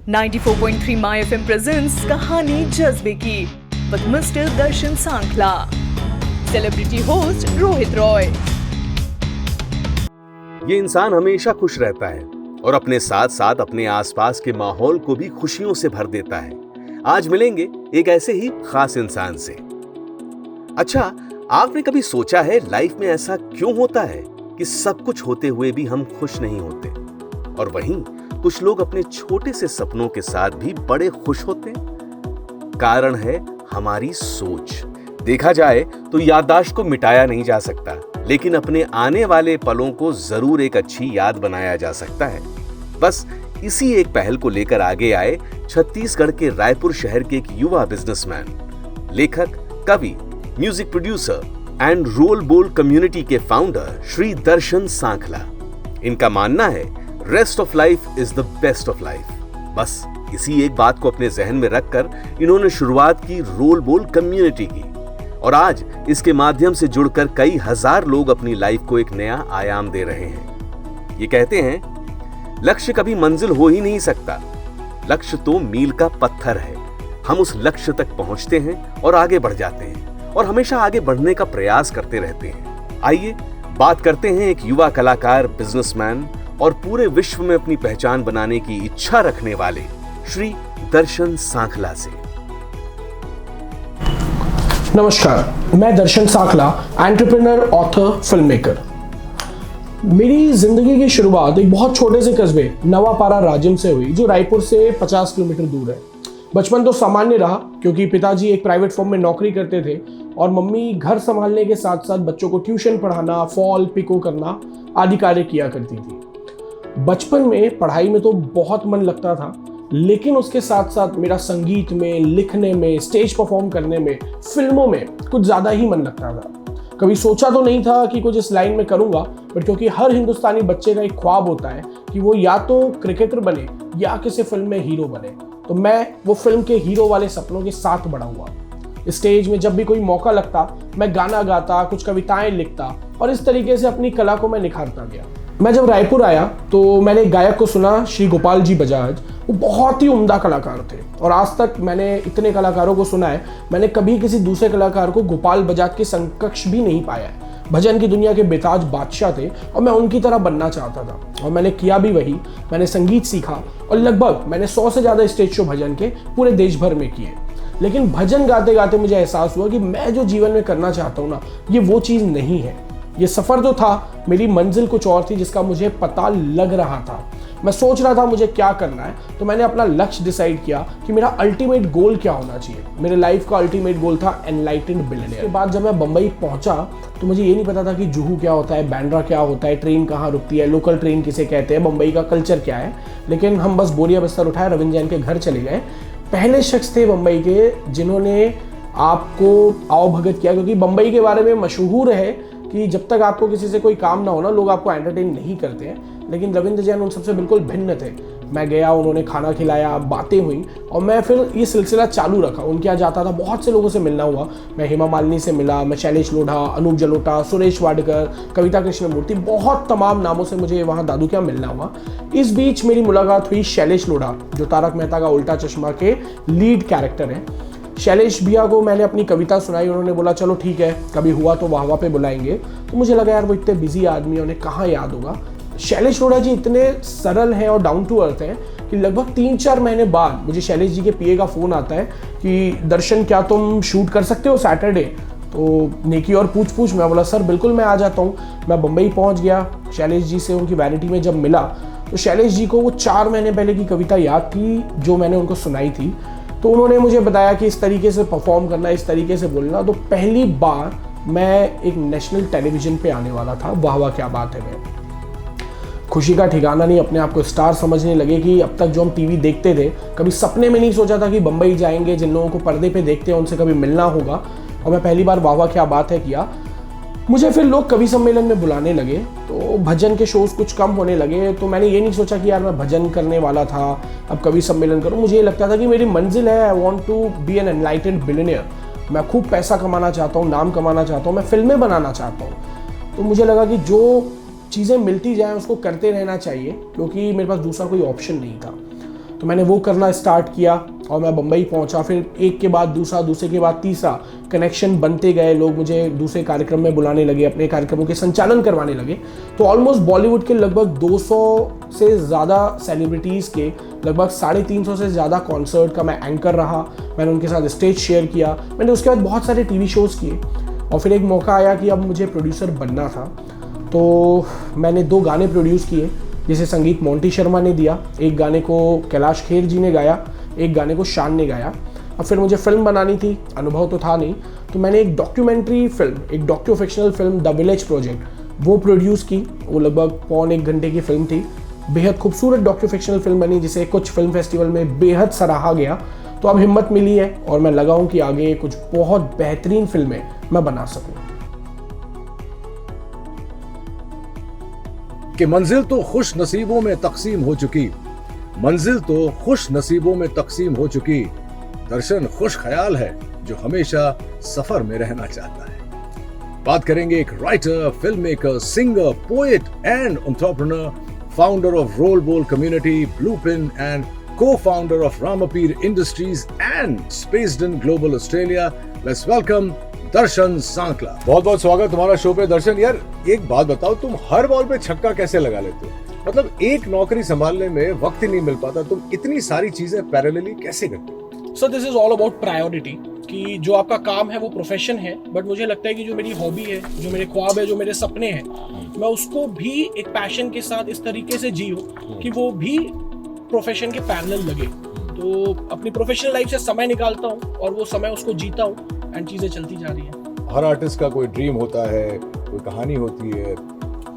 94.3 my FM presents कहानी जज्बे की with mister Darshan Sankhla, celebrity host Rohit Roy. ये इंसान हमेशा खुश रहता है और अपने साथ साथ अपने आसपास के माहौल को भी खुशियों से भर देता है। आज मिलेंगे एक ऐसे ही खास इंसान से। अच्छा, आपने कभी सोचा है लाइफ में ऐसा क्यों होता है कि सब कुछ होते हुए भी हम खुश नहीं होते, और वहीं कुछ लोग अपने छोटे से सपनों के साथ भी बड़े खुश होते हैं? कारण है हमारी सोच। देखा जाए तो याददाश्त को मिटाया नहीं जा सकता, लेकिन अपने आने वाले पलों को जरूर एक अच्छी याद बनाया जा सकता है। बस इसी एक पहल को लेकर आगे आए छत्तीसगढ़ के रायपुर शहर के एक युवा बिजनेसमैन, लेखक, कवि, music producer and role Bol community के फाउंडर श्री दर्शन सांखला। इनका मानना है rest of life is the best of life. बस इसी एक बात को अपने जहन में रखकर इन्होंने शुरुआत की रोल बोल कम्युनिटी की, और आज इसके माध्यम से जुड़कर कई हजार लोग अपनी लाइफ को एक नया आयाम दे रहे हैं। ये कहते हैं लक्ष्य कभी मंजिल हो ही नहीं सकता, लक्ष्य तो मील का पत्थर है। हम उस लक्ष्य तक पहुंचते हैं और आगे बढ़ जाते हैं, और हमेशा आगे बढ़ने का प्रयास करते रहते हैं। आइए बात करते हैं एक युवा कलाकार, बिजनेसमैन और पूरे विश्व में अपनी पहचान बनाने की इच्छा रखने वाले श्री दर्शन सांखला से। नमस्कार, मैं Darshan Sankhla, entrepreneur, author, film maker. मेरी जिंदगी की शुरुआत एक बहुत छोटे से कस्बे नवापारा राजिम से हुई, जो रायपुर से 50 किलोमीटर दूर है। बचपन तो सामान्य रहा, क्योंकि पिताजी एक प्राइवेट फर्म में नौकरी करते थे और मम्मी घर संभालने के साथ साथ बच्चों को ट्यूशन पढ़ाना, फॉल पिको करना आदि कार्य किया करती थी। बचपन में पढ़ाई में तो बहुत मन लगता था, लेकिन उसके साथ साथ मेरा संगीत में, लिखने में, स्टेज परफॉर्म करने में, फिल्मों में कुछ ज़्यादा ही मन लगता था। कभी सोचा तो नहीं था कि कुछ इस लाइन में करूँगा, बट क्योंकि हर हिंदुस्तानी बच्चे का एक ख्वाब होता है कि वो या तो क्रिकेटर बने या किसी फिल्म में हीरो बने, तो मैं वो फिल्म के हीरो वाले सपनों के साथ बड़ा हुआ। स्टेज में जब भी कोई मौका लगता, मैं गाना गाता, कुछ कविताएं लिखता, और इस तरीके से अपनी कला को मैं निखारता गया। मैं जब रायपुर आया तो मैंने एक गायक को सुना, श्री गोपाल जी बजाज। वो बहुत ही उम्दा कलाकार थे, और आज तक मैंने इतने कलाकारों को सुना है, मैंने कभी किसी दूसरे कलाकार को गोपाल बजाज के समकक्ष भी नहीं पाया है। भजन की दुनिया के बेताज बादशाह थे, और मैं उनकी तरह बनना चाहता था, और मैंने किया भी वही। मैंने संगीत सीखा, और लगभग मैंने 100 से ज़्यादा स्टेज शो भजन के पूरे देश भर में किए। लेकिन भजन गाते गाते मुझे एहसास हुआ कि मैं जो जीवन में करना चाहता हूँ ना, ये वो चीज़ नहीं है। ये सफ़र जो था, मेरी मंजिल कुछ और थी, जिसका मुझे पता लग रहा था। मैं सोच रहा था मुझे क्या करना है, तो मैंने अपना लक्ष्य डिसाइड किया कि मेरा अल्टीमेट गोल क्या होना चाहिए। मेरे लाइफ का अल्टीमेट गोल था एनलाइटेंड बिलियनियर। उसके बाद जब मैं बम्बई पहुंचा तो मुझे ये नहीं पता था कि जुहू क्या होता है, बैंड्रा क्या होता है, ट्रेन कहाँ रुकती है, लोकल ट्रेन किसे कहते हैं, बम्बई का कल्चर क्या है। लेकिन हम बस बोरिया बिस्तर उठाए, रविंद्र जैन के घर चले गए। पहले शख्स थे बम्बई के जिन्होंने आपको आवभगत किया, क्योंकि बम्बई के बारे में मशहूर है कि जब तक आपको किसी से कोई काम ना हो ना, लोग आपको एंटरटेन नहीं करते हैं। लेकिन रविंद्र जैन उन सबसे बिल्कुल भिन्न थे। मैं गया, उन्होंने खाना खिलाया, बातें हुई, और मैं फिर ये सिलसिला चालू रखा। उनके यहाँ जाता था, बहुत से लोगों से मिलना हुआ। मैं हेमा मालिनी से मिला, मैं शैलेश लोढ़ा, अनूप जलोटा, सुरेश वाडकर, कविता कृष्णमूर्ति, बहुत तमाम नामों से मुझे वहाँ दादू के यहाँ मिलना हुआ। इस बीच मेरी मुलाकात हुई शैलेश लोढ़ा, जो तारक मेहता का उल्टा चश्मा के लीड कैरेक्टर हैं। शैलेश भैया को मैंने अपनी कविता सुनाई, उन्होंने बोला चलो ठीक है, कभी हुआ तो वाह वाह पे बुलाएंगे। तो मुझे लगा यार वो इतने बिजी आदमी है, उन्हें कहाँ याद होगा। शैलेश लोढ़ा जी इतने सरल हैं और डाउन टू अर्थ हैं कि लगभग 3-4 महीने बाद मुझे शैलेश जी के पीए का फ़ोन आता है कि दर्शन क्या तुम शूट कर सकते हो सैटरडे। तो नेकी और पूछ मैं बोला सर बिल्कुल मैं आ जाता हूँ। मैं बम्बई पहुँच गया, शैलेश जी से उनकी वैनिटी में जब मिला तो शैलेश जी को वो 4 महीने पहले की कविता याद थी जो मैंने उनको सुनाई थी। तो उन्होंने मुझे बताया कि इस तरीके से परफॉर्म करना, इस तरीके से बोलना। तो पहली बार मैं एक नेशनल टेलीविज़न पे आने वाला था। वाह वाह क्या बात है। मैं खुशी का ठिकाना नहीं, अपने आप को स्टार समझने लगे कि अब तक जो हम टीवी देखते थे, कभी सपने में नहीं सोचा था कि बम्बई जाएंगे, जिन लोगों को पर्दे पे देखते हैं उनसे कभी मिलना होगा। और मैं पहली बार वाह वाह क्या बात है किया। मुझे फिर लोग कवि सम्मेलन में बुलाने लगे, तो भजन के शोज़ कुछ कम होने लगे। तो मैंने ये नहीं सोचा कि यार मैं भजन करने वाला था, अब कवि सम्मेलन करूँ। मुझे ये लगता था कि मेरी मंजिल है, I want to be an enlightened billionaire. मैं खूब पैसा कमाना चाहता हूँ, नाम कमाना चाहता हूँ, मैं फिल्में बनाना चाहता हूँ। तो मुझे लगा कि जो चीज़ें मिलती जाएँ उसको करते रहना चाहिए, क्योंकि मेरे पास दूसरा कोई ऑप्शन नहीं था। तो मैंने वो करना स्टार्ट किया और मैं बम्बई पहुंचा। फिर एक के बाद दूसरा, दूसरे के बाद तीसरा, कनेक्शन बनते गए। लोग मुझे दूसरे कार्यक्रम में बुलाने लगे, अपने कार्यक्रमों के संचालन करवाने लगे। तो ऑलमोस्ट बॉलीवुड के लगभग 200 से ज़्यादा सेलिब्रिटीज़ के लगभग 350 से ज़्यादा कॉन्सर्ट का मैं एंकर रहा। मैंने उनके साथ स्टेज शेयर किया। मैंने उसके बाद बहुत सारे टीवी शोज़ किए और फिर एक मौका आया कि अब मुझे प्रोड्यूसर बनना था। तो मैंने 2 गाने प्रोड्यूस किए, जिसे संगीत मोंटी शर्मा ने दिया। एक गाने को कैलाश खेर जी ने गाया, एक गाने को शान ने गाया। अब फिर मुझे फिल्म बनानी थी, अनुभव तो था नहीं, तो मैंने एक डॉक्यूमेंट्री फिल्म, एक docu fictional film the village project, वो प्रोड्यूस की। वो लगभग 1.25 घंटे की फिल्म थी। बेहद खूबसूरत डॉक्यू फिक्शनल फिल्म बनी, जिसे कुछ फिल्म फेस्टिवल में बेहद सराहा गया। तो अब हिम्मत मिली है और मैं लगा हूँ कि आगे कुछ बहुत बेहतरीन फिल्में मैं बना सकूँ। कि मंजिल तो खुश नसीबों में तकसीम हो चुकी, मंजिल तो खुश नसीबों में तकसीम हो चुकी, दर्शन खुश ख्याल है जो हमेशा सफर में रहना चाहता है। बात करेंगे एक writer, film maker, singer, poet and entrepreneur, founder of Rol Bol community, Bluepin and co-founder of Ramapir Industries and Spaceden Global Australia. Let's welcome दर्शन सांकला। बहुत बहुत स्वागत तुम्हारा शो पे दर्शन। यार एक बात बताओ, तुम हर बॉल पे छक्का कैसे लगा लेते हो? मतलब एक नौकरी संभालने में वक्त ही नहीं मिल पाता, तुम इतनी सारी चीजें पैरेलली कैसे करते हो? Sir this is all about priority, कि जो आपका काम है वो प्रोफेशन है, बट मुझे लगता है कि जो मेरी हॉबी है, जो मेरे ख्वाब है, जो मेरे सपने हैं, मैं उसको भी एक पैशन के साथ इस तरीके से जीऊं कि वो भी प्रोफेशन के पैरेलल लगे। तो अपनी प्रोफेशनल लाइफ से समय निकालता हूँ और वो समय उसको जीता हूँ एंड चीजें चलती जा रही हैं। हर आर्टिस्ट का कोई ड्रीम होता है, कोई कहानी होती है।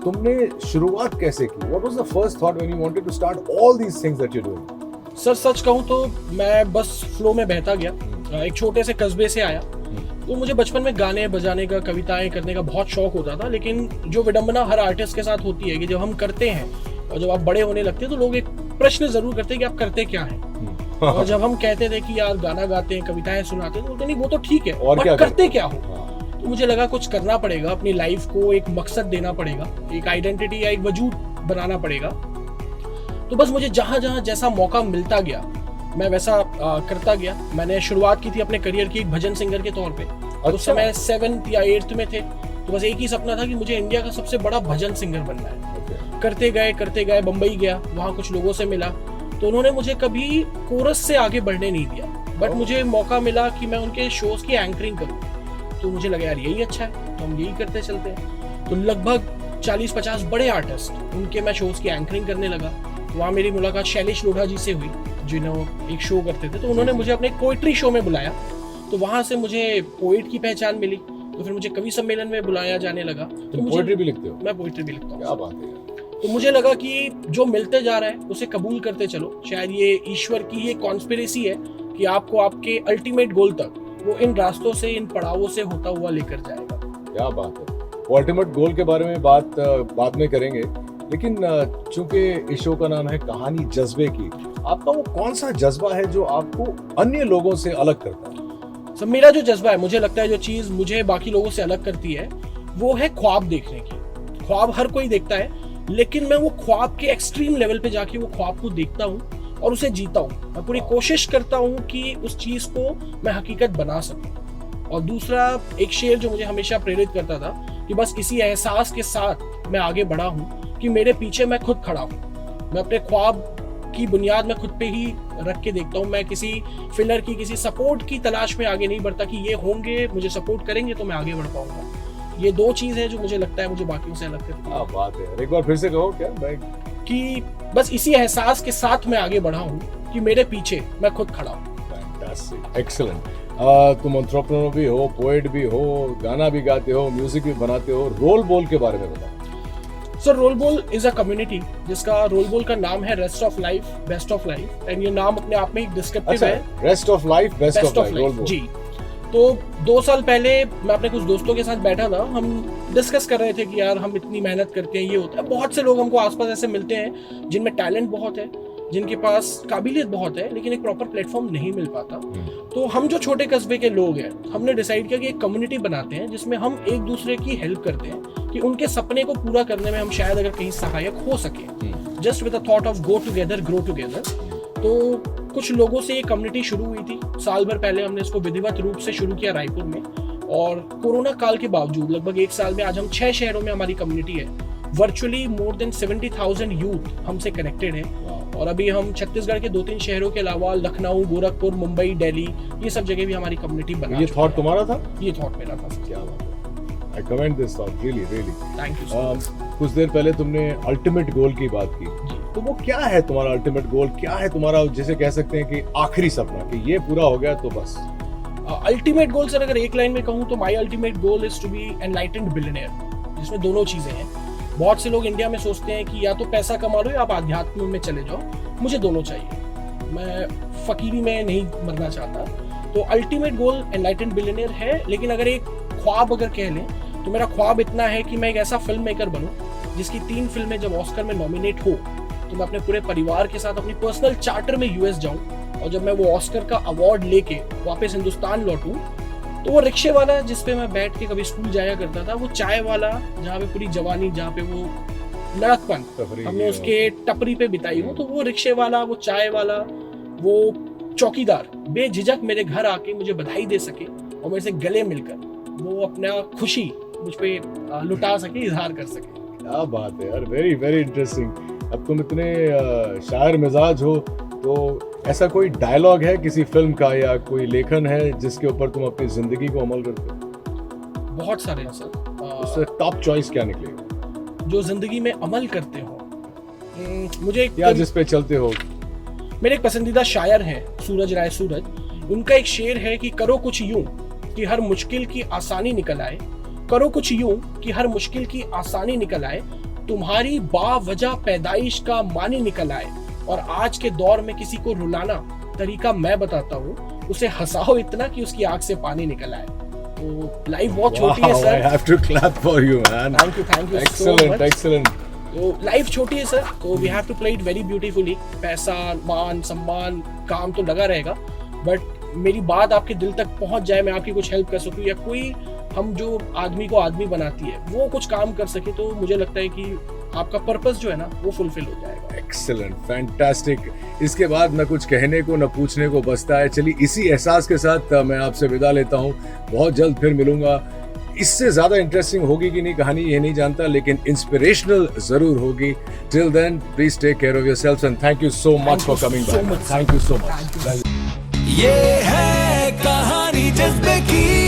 तुमने शुरुआत कैसे की? What was the first thought when you wanted to start all these things that you're doing? Sir सच कहूँ तो मैं बस फ्लो में बहता गया। एक छोटे से कस्बे से आया, तो मुझे बचपन में गाने बजाने का, कविताएं करने का बहुत शौक होता था। लेकिन जो विडंबना हर आर्टिस्ट के साथ होती है कि जब हम करते हैं और जब आप बड़े होने लगते हैं तो लोग एक प्रश्न जरूर करते हैं कि आप करते क्या हैं। और जब हम कहते थे कि यार गाना गाते हैं, कविताएं सुनाते हैं, तो बोलते नहीं वो तो ठीक है, और क्या करते क्या हो? तो मुझे लगा कुछ करना पड़ेगा, अपनी लाइफ को एक मकसद देना पड़ेगा, एक आइडेंटिटी या एक वजूद बनाना पड़ेगा। तो बस मुझे जहां जहां जैसा मौका मिलता गया मैं वैसा करता गया। मैंने शुरुआत की थी अपने करियर की एक भजन सिंगर के तौर पे। उस समय 7th या 8th में थे, तो बस एक ही सपना था कि मुझे इंडिया का सबसे बड़ा भजन सिंगर बनना है। करते गए, बम्बई गया, वहाँ कुछ लोगों से मिला, तो उन्होंने मुझे कभी कोरस से आगे बढ़ने नहीं दिया, बट मुझे मौका मिला कि मैं उनके शोज की एंकरिंग करूँ। तो मुझे लगा यार यही अच्छा है, तो हम यही करते चलते हैं। तो लगभग 40-50 बड़े आर्टिस्ट, उनके मैं शोज की एंकरिंग करने लगा। वहाँ मेरी मुलाकात शैलेश लोढ़ा जी से हुई, जिन्होंने एक शो करते थे। तो उन्होंने मुझे अपने पोइट्री शो में बुलाया, तो वहाँ से मुझे पोइट की पहचान मिली। तो फिर मुझे कवि सम्मेलन में बुलाया जाने लगा। तो पोइट्री भी लिखते हो? मैं पोइट्री भी लिखता हूँ। क्या बात है। तो मुझे लगा कि जो मिलते जा रहा है उसे कबूल करते चलो। शायद ये ईश्वर की ये कॉन्स्पिरेसी है कि आपको आपके अल्टीमेट गोल तक वो इन रास्तों से, इन पड़ावों से होता हुआ लेकर जाएगा। क्या बात है। अल्टीमेट गोल के बारे में बात बाद में करेंगे, लेकिन चूंकि इस शो का नाम है कहानी जज्बे की, आपका वो कौन सा जज्बा है जो आपको अन्य लोगों से अलग करता है? सब मेरा जो जज्बा है, मुझे लगता है जो चीज मुझे बाकी लोगों से अलग करती है वो है ख्वाब देखने की। ख्वाब हर कोई देखता है, लेकिन मैं वो ख्वाब के एक्सट्रीम लेवल पे जाके वो ख्वाब को देखता हूँ और उसे जीता हूँ। मैं पूरी कोशिश करता हूँ कि उस चीज को मैं हकीकत बना सकूँ। और दूसरा एक शेर जो मुझे हमेशा प्रेरित करता था कि बस इसी एहसास के साथ मैं आगे बढ़ा हूँ कि मेरे पीछे मैं खुद खड़ा हूँ। मैं अपने ख्वाब की बुनियाद में खुद पे ही रख के देखता हूँ। मैं किसी फिलर की, किसी सपोर्ट की तलाश में आगे नहीं बढ़ता कि ये होंगे, मुझे सपोर्ट करेंगे तो मैं आगे बढ़ पाऊंगा। ये 2 चीज है जो मुझे लगता है मुझे बाकियों से अलग करती है। क्या बात है। एक बार फिर से कहो क्या भाई? कि बस इसी एहसास के साथ मैं आगे बढ़ा हूँ कि मेरे पीछे मैं खुद खड़ा हूँ। Fantastic, excellent. तुम एंटरप्रेन्योर भी हो, पोएट भी हो, गाना भी गाते हो, म्यूजिक भी बनाते हो। रोल बोल के बारे में बताओ। Sir RoLBoL is a community जिसका रोल बोल का नाम है rest of life, best of life. And ये नाम अपने आप में एक डिस्क्रिप्टिव है। Rest of life, best of life, RoLBoL. जी। तो 2 साल पहले मैं अपने कुछ दोस्तों के साथ बैठा था, हम डिस्कस कर रहे थे कि यार हम इतनी मेहनत करते हैं, ये होता है। बहुत से लोग हमको आसपास ऐसे मिलते हैं जिनमें टैलेंट बहुत है, जिनके पास काबिलियत बहुत है, लेकिन एक प्रॉपर प्लेटफॉर्म नहीं मिल पाता। तो हम जो छोटे कस्बे के लोग हैं, हमने डिसाइड किया कि एक कम्युनिटी बनाते हैं जिसमें हम एक दूसरे की हेल्प करते हैं कि उनके सपने को पूरा करने में हम शायद अगर कहीं सहायक हो सके। Just with the thought of go together, grow together. तो कुछ लोगों से ये कम्युनिटी शुरू हुई थी। साल भर पहले हमने इसको विधिवत रूप से शुरू किया रायपुर में, और कोरोना काल के बावजूद लगभग 1 साल में आज हम 6 शहरों में हमारी कम्युनिटी है। वर्चुअली मोर देन 70,000 यूथ हमसे कनेक्टेड है, और अभी हम छत्तीसगढ़ के 2-3 शहरों के अलावा लखनऊ, गोरखपुर, मुंबई, दिल्ली, ये सब जगह भी हमारी कम्युनिटी बना। ये थॉट तुम्हारा था? ये थॉट मेरा था। क्या बात है, I commend this thought, really, really. Thank you so much. कुछ देर पहले तुमने अल्टीमेट गोल की बात की, तो वो क्या है तुम्हारा अल्टीमेट गोल? क्या है तुम्हारा, जिसे कह सकते हैं कि आखिरी सपना, कि ये पूरा हो गया तो बस? अल्टीमेट गोल सर, अगर एक लाइन में कहूँ तो my ultimate goal is to be enlightened billionaire, जिसमें दोनों चीजें हैं। बहुत से लोग इंडिया में सोचते हैं कि या तो पैसा कमा लो या आप आध्यात्म में चले जाओ। मुझे दोनों चाहिए, मैं फकीरी में नहीं मरना चाहता। तो अल्टीमेट गोल एनलाइटेंड बिलियनियर है, लेकिन अगर एक ख्वाब अगर कह लें तो मेरा ख्वाब इतना है कि मैं एक ऐसा फिल्म मेकर बनूं जिसकी 3 फिल्में जब ऑस्कर में नॉमिनेट हो तो मैं अपने पूरे परिवार के साथ अपनी पर्सनल चार्टर में यूएस जाऊं, और जब मैं वो ऑस्कर का अवार्ड लेके वापस हिंदुस्तान लौटूं तो वो रिक्शे वाला जिस पे मैं बैठ के कभी स्कूल जाया करता था, वो चाय वाला जहाँ पे पूरी जवानी, जहाँ पे वो लड़कपन हमने उसके टपरी पे बिताई हो, तो वो रिक्शे वाला, वो चाय वाला, वो चौकीदार बेझिझक मेरे घर आके मुझे बधाई दे सके और मेरे से गले मिलकर वो अपना खुशी मुझ पे लुटा सके, इजहार कर सके। क्या बात है यार, वेरी वेरी इंटरेस्टिंग। अब तुम इतने शायर मिजाज हो, तो ऐसा कोई डायलॉग है किसी फिल्म का या कोई लेखन है जिसके ऊपर तुम अपनी जिंदगी को अमल करते हो? बहुत सारे हैं सर। उससे टॉप चॉइस क्या निकलेगा जो जिंदगी में अमल करते हो? मुझे या जिस पे चलते हो? मेरे एक पसंदीदा शायर हैं सूरज राय सूरज। उनका एक शेर है कि करो कुछ यूं कि हर मुश्किल की आसानी निकल आए, करो कुछ यूं कि हर मुश्किल की आसानी निकल आए, तुम्हारी बावजह पैदाइश का मानी निकल आए, और आज के दौर में किसी को रुलाना तरीका मैं बताता हूँ, उसे हंसाओ इतना कि उसकी आंख से पानी निकल आए। तो लाइफ बहुत छोटी है sir. I have to clap for you, man. Thank you so much. Excellent. तो लाइफ छोटी है सर, तो we have to play it very beautifully. पैसा, मान, सम्मान, काम तो लगा रहेगा, बट मेरी बात आपके दिल तक पहुंच जाए, मैं आपकी कुछ हेल्प कर सकूं, या कोई हम जो आदमी को आदमी बनाती है वो कुछ काम कर सके, तो मुझे लगता है कि आपका पर्पस जो है ना वो फुलफिल हो जाएगा। Excellent, fantastic. इसके बाद न कुछ कहने को न पूछने को बचता है। चलिए इसी एहसास के साथ मैं आपसे विदा लेता हूँ। बहुत जल्द फिर मिलूंगा। इससे ज्यादा इंटरेस्टिंग होगी कि नहीं कहानी ये नहीं जानता, लेकिन इंस्पिरेशनल जरूर होगी। Till then please take care of yourselves and thank you so much for coming back. Thank you so much. ये है कहानी जज्बे की।